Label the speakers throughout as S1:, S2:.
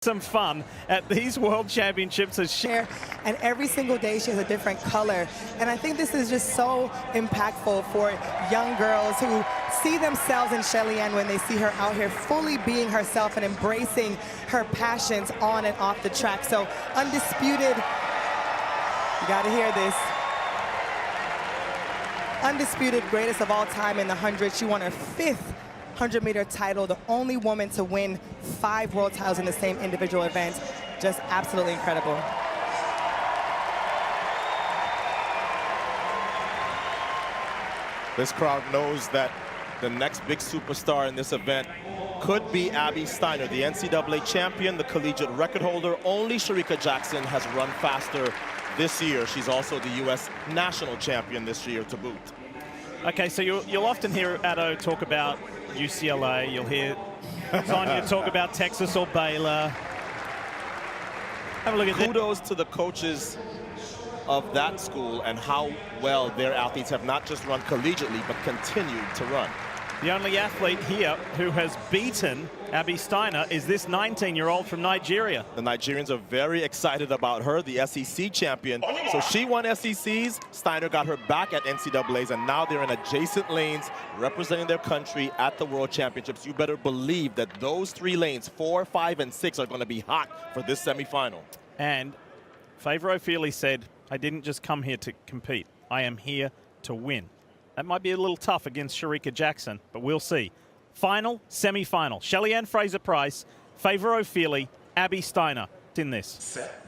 S1: some fun at these World Championships.
S2: And every single day she has a different color. And I think this is just so impactful for young girls who see themselves in Shelly-Ann when they see her out here fully being herself and embracing her passions on and off the track. So undisputed, you gotta hear this. Undisputed greatest of all time in the 100. She won her 5th 100-meter title, the only woman to win 5 world titles in the same individual event. Just absolutely incredible.
S3: This crowd knows that the next big superstar in this event could be Abby Steiner, the NCAA champion, the collegiate record holder. Only Shericka Jackson has run faster this year. She's also the U.S. national champion this year to boot.
S1: Okay, so you'll often hear Addo talk about UCLA. You'll hear Sonia talk about Texas or Baylor. Have a look at
S3: Kudos to the coaches of that school and how well their athletes have not just run collegiately, but continued to run.
S1: The only athlete here who has beaten Abby Steiner is this 19-year-old from Nigeria.
S3: The Nigerians are very excited about her, the SEC champion. So she won SECs, Steiner got her back at NCAAs, and now they're in adjacent lanes representing their country at the World Championships. You better believe that those 3 lanes, 4, 5, and 6, are going to be hot for this semifinal.
S1: And Favour Ofili said, I didn't just come here to compete. I am here to win. That might be a little tough against Shericka Jackson, but we'll see. Final, semi-final. Shelly-Ann Fraser-Pryce, Favour Ofili, Abby Steiner in this.
S4: Set.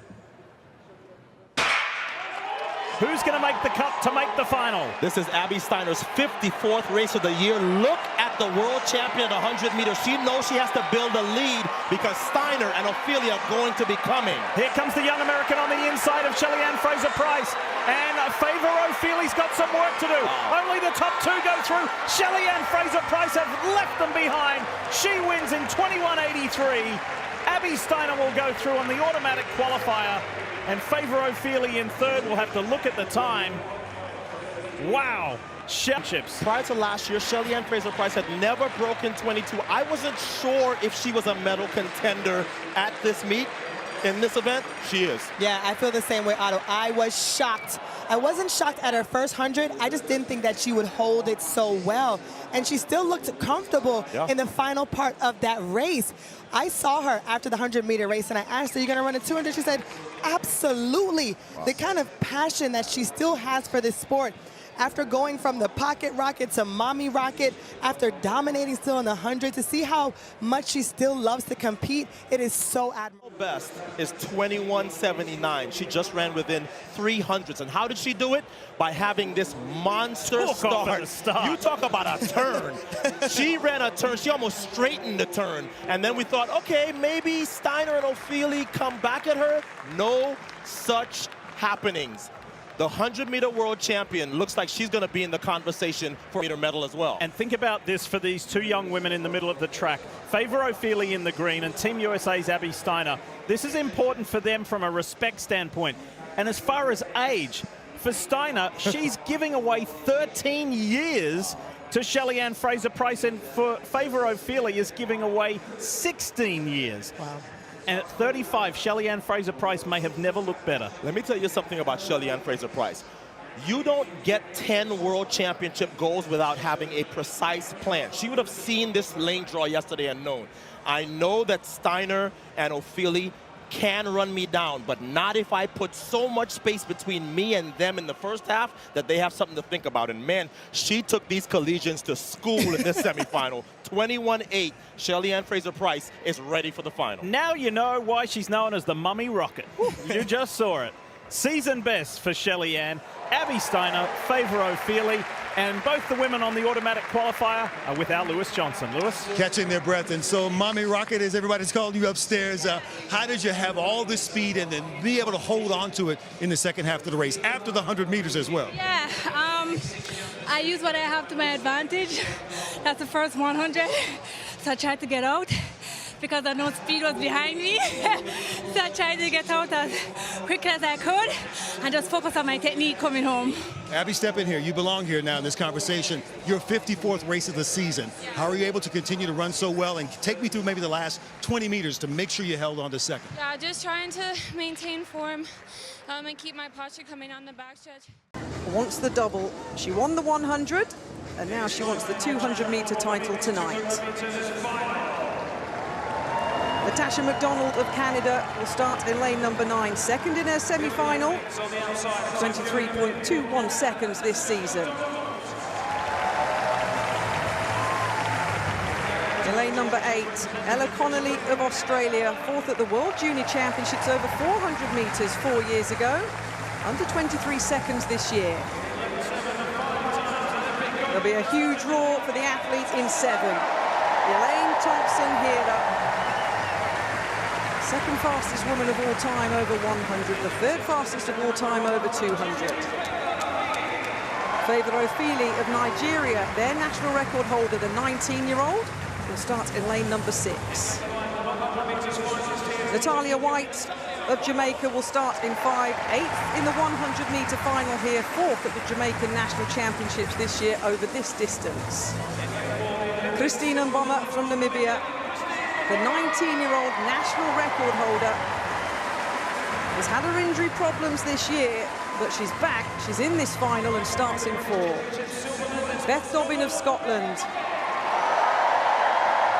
S1: Who's going to make the cut to make the final?
S3: This is Abby Steiner's 54th race of the year. Look at the world champion at 100 meters. She knows she has to build a lead because Steiner and Ofili are going to be coming.
S1: Here comes the young American on the inside of Shelly-Ann Fraser-Pryce. And Favour Ofili's got some work to do. Only the top 2 go through. Shelly-Ann Fraser-Pryce have left them behind. She wins in 21.83. Abby Steiner will go through on the automatic qualifier. And Favour Ofili in 3rd. We'll have to look at the time. Wow. Championships.
S3: Prior to last year, Shelly-Ann Fraser-Pryce had never broken 22. I wasn't sure if she was a medal contender at this meet. In this event, she is.
S2: Yeah, I feel the same way, Otto. I was shocked. I wasn't shocked at her first 100. I just didn't think that she would hold it so well. And she still looked comfortable in the final part of that race. I saw her after the 100-meter race, and I asked her, "Are you going to run a 200?" She said, absolutely. Wow. The kind of passion that she still has for this sport. After going from the pocket rocket to mommy rocket, after dominating still in the 100, to see how much she still loves to compete, it is so admirable.
S3: Best is 21.79. She just ran within 300s. And how did she do it? By having this monster start. You talk about a turn. She ran a turn. She almost straightened the turn. And then we thought, okay, maybe Steiner and Ofili come back at her. No such happenings. The 100-meter world champion looks like she's going to be in the conversation for a medal as well.
S1: And think about this for these 2 young women in the middle of the track. Favour Ofili in the green and Team USA's Abby Steiner. This is important for them from a respect standpoint. And as far as age, for Steiner, she's giving away 13 years to Shelly-Ann Fraser-Pryce, and for Favour Ofili is giving away 16 years.
S2: Wow.
S1: And at 35, Shelly-Ann Fraser-Pryce may have never looked better.
S3: Let me tell you something about Shelly-Ann Fraser-Pryce. You don't get 10 world championship goals without having a precise plan. She would have seen this lane draw yesterday and known. I know that Steiner and Ofili can run me down, but not if I put so much space between me and them in the first half that they have something to think about. And man, she took these collegians to school in this semifinal. 21.8. Shelly-Ann Fraser-Pryce is ready for the final.
S1: Now you know why she's known as the Mummy Rocket. You just saw it. Season best for Shelly-Ann, Abby Steiner, Favour Ofili, and both the women on the automatic qualifier are with our Lewis Johnson. Lewis?
S5: Catching their breath. And so, Mommy Rocket, as everybody's called you upstairs, how did you have all this speed and then be able to hold on to it in the second half of the race, after the 100 meters as well?
S6: Yeah, I use what I have to my advantage. That's the first 100. So I tried to get out. because I know speed was behind me. So I tried to get out as quick as I could and just focus on my technique coming home.
S5: Abby, step in here. You belong here now in this conversation. Your 54th race of the season. How are you able to continue to run so well? And take me through maybe the last 20 meters to make sure you held on to second.
S6: Yeah, just trying to maintain form and keep my posture coming on the backstretch.
S4: Wants the double. She won the 100, and now she wants the 200-meter title tonight. Natasha McDonald of Canada will start in lane number 9, second in her semi-final, 23.21 seconds this season. In lane number 8, Ella Connolly of Australia, fourth at the World Junior Championships over 400 meters 4 years ago, under 23 seconds this year. There'll be a huge roar for the athlete in 7. Elaine Thompson-Herah, second fastest woman of all time over 100, the third fastest of all time over 200. Favour Ofili of Nigeria, their national record holder, the 19-year-old, will start in lane number 6. Natalia White of Jamaica will start in 5, 8th in the 100-meter final here, 4th at the Jamaican National Championships this year over this distance. Christine Mboma from Namibia, the 19-year-old national record holder, has had her injury problems this year, but she's back. She's in this final and starts in 4. Beth Dobbin of Scotland.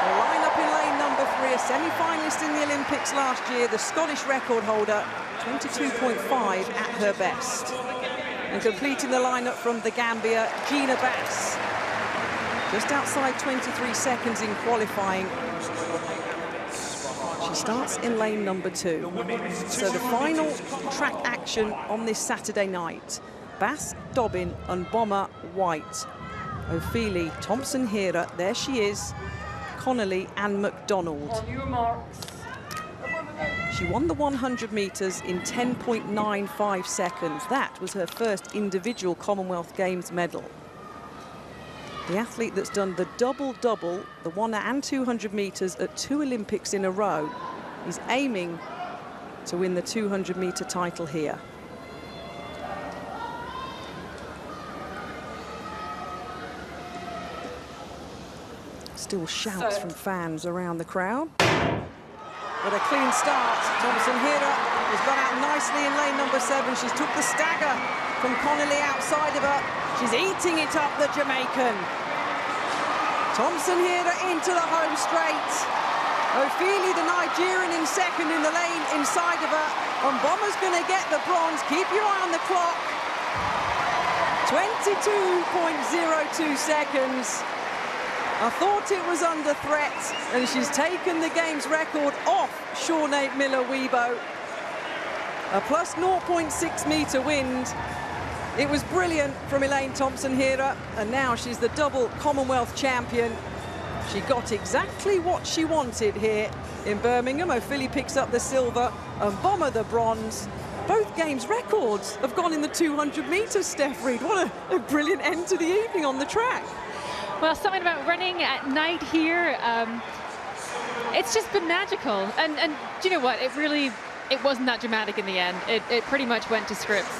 S4: The line-up in lane number 3, a semi-finalist in the Olympics last year, the Scottish record holder, 22.5 at her best. And completing the lineup from the Gambia, Gina Bass, just outside 23 seconds in qualifying. She starts in lane number 2. So the final track action on this Saturday night. Bass, Dobbin, and Mboma, White. Ofili, Thompson-Herah, there she is, Connolly and McDonald. She won the 100 meters in 10.95 seconds. That was her first individual Commonwealth Games medal. The athlete that's done the double-double, the 100 and 200 meters at 2 Olympics in a row, is aiming to win the 200-meter title here. Still shouts from fans around the crowd. But a clean start. Thompson-Herah has got out nicely in lane number 7. She's took the stagger from Connolly outside of her. She's eating it up, the Jamaican. Thompson-Herah into the home straight. Ofili, the Nigerian, in second in the lane inside of her. And Mboma's going to get the bronze. Keep your eye on the clock. 22.02 seconds. I thought it was under threat, and she's taken the game's record off Sinead Miller-Weibo. A plus 0.6 meter wind. It was brilliant from Elaine Thompson-Herah, and now she's the double Commonwealth champion. She got exactly what she wanted here in Birmingham. Ofili picks up the silver, and Mboma the bronze. Both games records have gone in the 200 meters, Steph Reed. What a brilliant end to the evening on the track.
S7: Well, something about running at night here, it's just been magical. And do you know what? It wasn't that dramatic in the end. It pretty much went to script.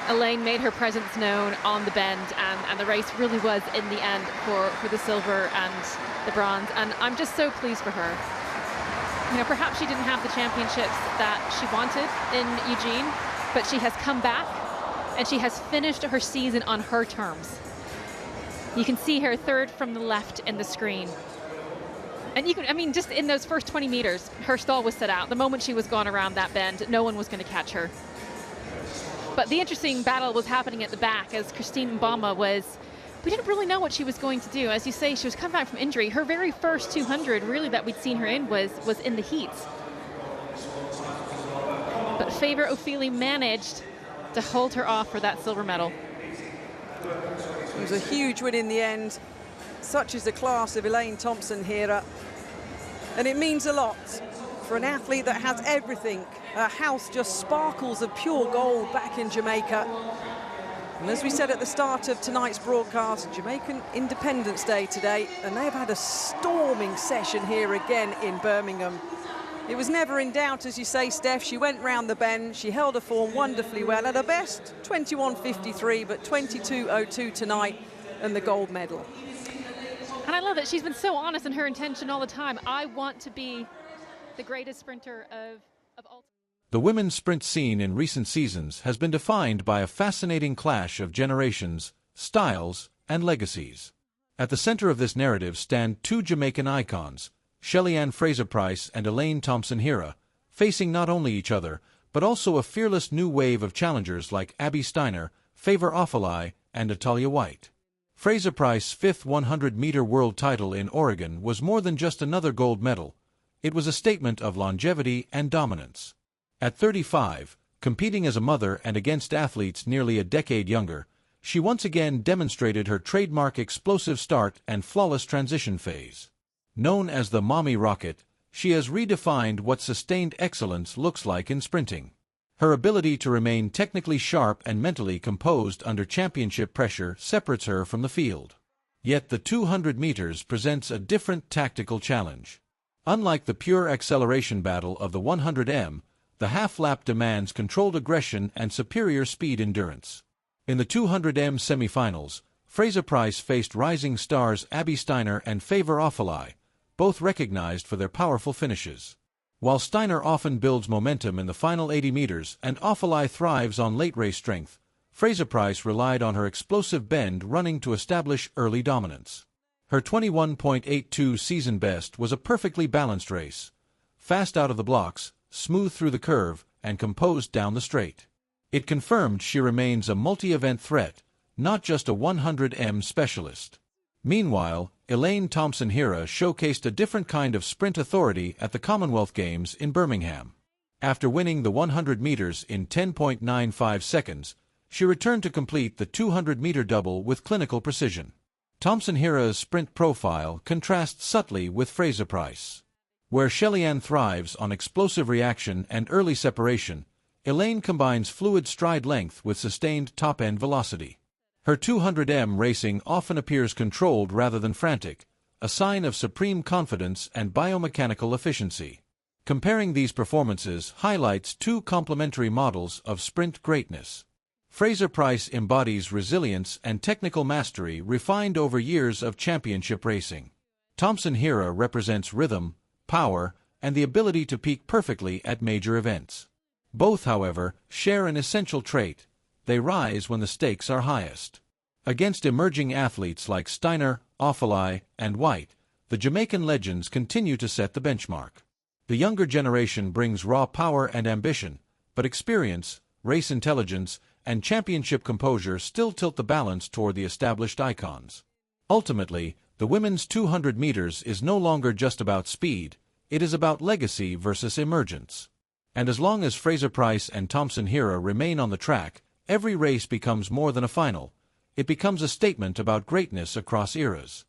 S7: Elaine made her presence known on the bend, and the race really was, in the end, for the silver and the bronze. And I'm just so pleased for her. You know, perhaps she didn't have the championships that she wanted in Eugene, but she has come back, and she has finished her season on her terms. You can see her third from the left in the screen. And you can, I mean, just in those first 20 meters, her stall was set out. The moment she was gone around that bend, no one was going to catch her. But the interesting battle was happening at the back as Christine Mboma we didn't really know what she was going to do. As you say, she was coming back from injury. Her very first 200, really, that we'd seen her in was in the heats. But Favour Ofili managed to hold her off for that silver medal.
S4: It was a huge win in the end. Such is the class of Elaine Thompson-Herah. And it means a lot for an athlete that has everything. Her house just sparkles of pure gold back in Jamaica. And as we said at the start of tonight's broadcast, Jamaican Independence Day today, and they've had a storming session here again in Birmingham. It was never in doubt, as you say, Steph. She went round the bend, she held her form wonderfully well. At her best, 21.53, but 22.02 tonight, and the gold medal.
S7: And I love it. She's been so honest in her intention all the time. I want to be the greatest sprinter of all time.
S8: The women's sprint scene in recent seasons has been defined by a fascinating clash of generations, styles, and legacies. At the center of this narrative stand two Jamaican icons, Shelly-Ann Fraser-Pryce and Elaine Thompson-Herah, facing not only each other, but also a fearless new wave of challengers like Abby Steiner, Favour Ofili, and Natalia White. Fraser-Pryce's fifth 100-meter world title in Oregon was more than just another gold medal. It was a statement of longevity and dominance. At 35, competing as a mother and against athletes nearly a decade younger, she once again demonstrated her trademark explosive start and flawless transition phase. Known as the Mommy Rocket, she has redefined what sustained excellence looks like in sprinting. Her ability to remain technically sharp and mentally composed under championship pressure separates her from the field. Yet the 200 meters presents a different tactical challenge. Unlike the pure acceleration battle of the 100m, the half-lap demands controlled aggression and superior speed endurance. In the 200m semifinals, Fraser-Pryce faced rising stars Abby Steiner and Favour Ofili, both recognized for their powerful finishes. While Steiner often builds momentum in the final 80 meters and Ofili thrives on late-race strength, Fraser-Pryce relied on her explosive bend running to establish early dominance. Her 21.82 season best was a perfectly balanced race, fast out of the blocks, smooth through the curve, and composed down the straight. It confirmed she remains a multi-event threat, not just a 100m specialist. Meanwhile, Elaine Thompson-Herah showcased a different kind of sprint authority at the Commonwealth Games in Birmingham. After winning the 100 meters in 10.95 seconds, she returned to complete the 200-meter double with clinical precision. Thompson-Herah's sprint profile contrasts subtly with Fraser-Pryce. Where Shelly-Ann thrives on explosive reaction and early separation, Elaine combines fluid stride length with sustained top-end velocity. Her 200m racing often appears controlled rather than frantic, a sign of supreme confidence and biomechanical efficiency. Comparing these performances highlights two complementary models of sprint greatness. Fraser-Pryce embodies resilience and technical mastery refined over years of championship racing. Thompson-Herah represents rhythm, power, and the ability to peak perfectly at major events. Both, however, share an essential trait: they rise when the stakes are highest. Against emerging athletes like Steiner, Ofili, and White, the Jamaican legends continue to set the benchmark. The younger generation brings raw power and ambition, but experience, race intelligence, and championship composure still tilt the balance toward the established icons. Ultimately, the women's 200 meters is no longer just about speed, it is about legacy versus emergence. And as long as Fraser-Pryce and Thompson-Herah remain on the track, every race becomes more than a final. It becomes a statement about greatness across eras.